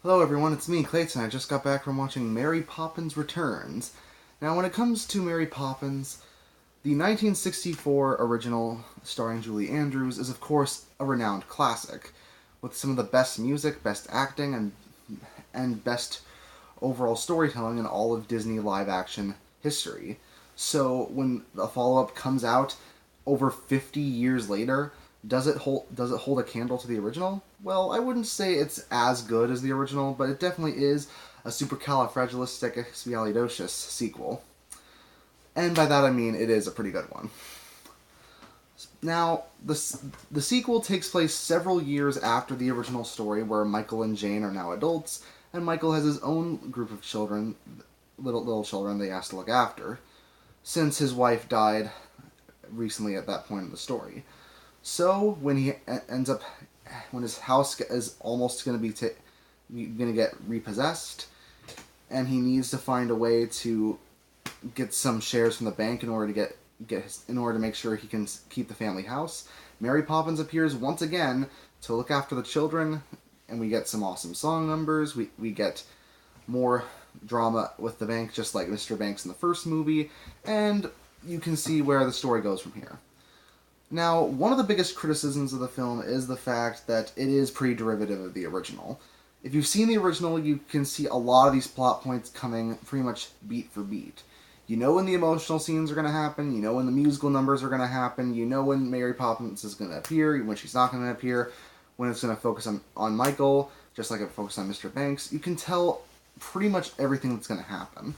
Hello everyone, it's me, Clayton. I just got back from watching Mary Poppins Returns. Now, when it comes to Mary Poppins, the 1964 original starring Julie Andrews is, of course, a renowned classic, with some of the best music, best acting, and best overall storytelling in all of Disney live-action history. So, when the follow-up comes out over 50 years later, does it hold a candle to the original? Well, I wouldn't say it's as good as the original, but it definitely is a supercalifragilisticexpialidocious sequel. And by that I mean it is a pretty good one. Now, the sequel takes place several years after the original story, where Michael and Jane are now adults, and Michael has his own group of children, little children they has to look after, since his wife died recently at that point in the story. So when he ends up, when his house is almost going to be going to get repossessed, and he needs to find a way to get some shares from the bank in order to in order to make sure he can keep the family house, Mary Poppins appears once again to look after the children, and we get some awesome song numbers. We get more drama with the bank, just like Mr. Banks in the first movie, and you can see where the story goes from here. Now, one of the biggest criticisms of the film is the fact that it is pretty derivative of the original. If you've seen the original, you can see a lot of these plot points coming pretty much beat for beat. You know when the emotional scenes are going to happen, you know when the musical numbers are going to happen, you know when Mary Poppins is going to appear, when she's not going to appear, when it's going to focus on Michael, just like it focused on Mr. Banks. You can tell pretty much everything that's going to happen.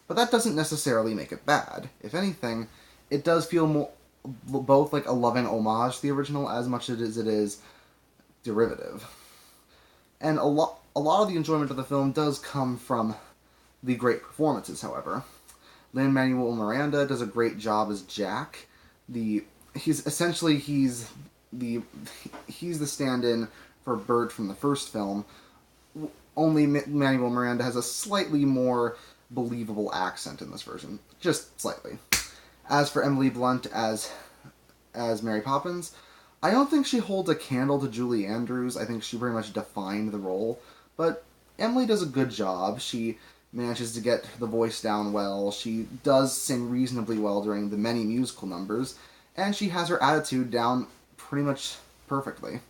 But that doesn't necessarily make it bad. If anything, it does feel both like a loving homage to the original as much as it is derivative. And a lot of the enjoyment of the film does come from the great performances, however. Lin-Manuel Miranda does a great job as Jack. He's the stand-in for Bert from the first film. Only Manuel Miranda has a slightly more believable accent in this version, just slightly. As for Emily Blunt as Mary Poppins, I don't think she holds a candle to Julie Andrews. I think she pretty much defined the role. But Emily does a good job. She manages to get the voice down well. She does sing reasonably well during the many musical numbers. And she has her attitude down pretty much perfectly.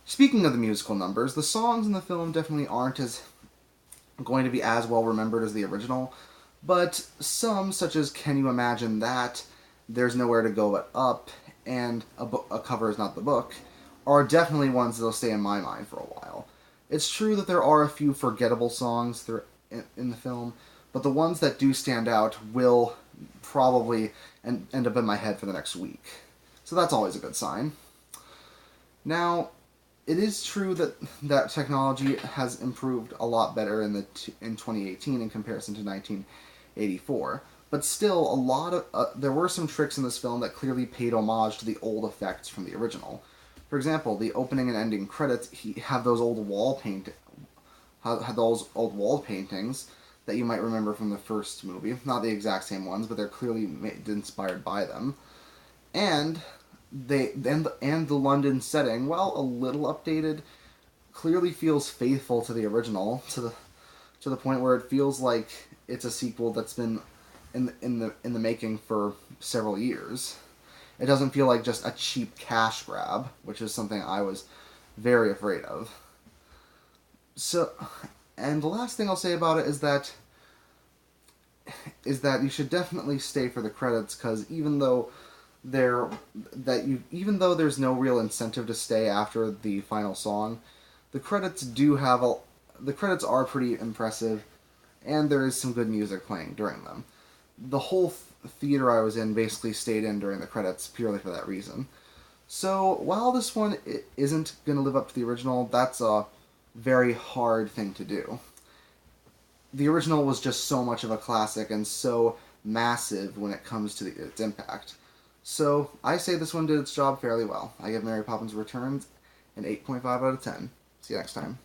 Speaking of the musical numbers, the songs in the film definitely aren't going to be as well remembered as the original. But some, such as Can You Imagine That, There's Nowhere to Go But Up, and A Cover Is Not the Book, are definitely ones that'll stay in my mind for a while. It's true that there are a few forgettable songs in the film, but the ones that do stand out will probably end up in my head for the next week. So that's always a good sign. Now, it is true that technology has improved a lot better in 2018 in comparison to 1984, but still there were some tricks in this film that clearly paid homage to the old effects from the original. For example, the opening and ending credits have those old wall paintings that you might remember from the first movie. Not the exact same ones, but they're clearly inspired by them. And the London setting, while a little updated, clearly feels faithful to the original, to the point where it feels like it's a sequel that's been in the making for several years. It doesn't feel like just a cheap cash grab, which is something I was very afraid of. So, and the last thing I'll say about it is that you should definitely stay for the credits, because even though there's no real incentive to stay after the final song, the credits are pretty impressive, and there is some good music playing during them. The whole theater I was in basically stayed in during the credits purely for that reason. So while this one isn't going to live up to the original, that's a very hard thing to do. The original was just so much of a classic and so massive when it comes to its impact. So I say this one did its job fairly well. I give Mary Poppins Returns an 8.5 out of 10. See you next time.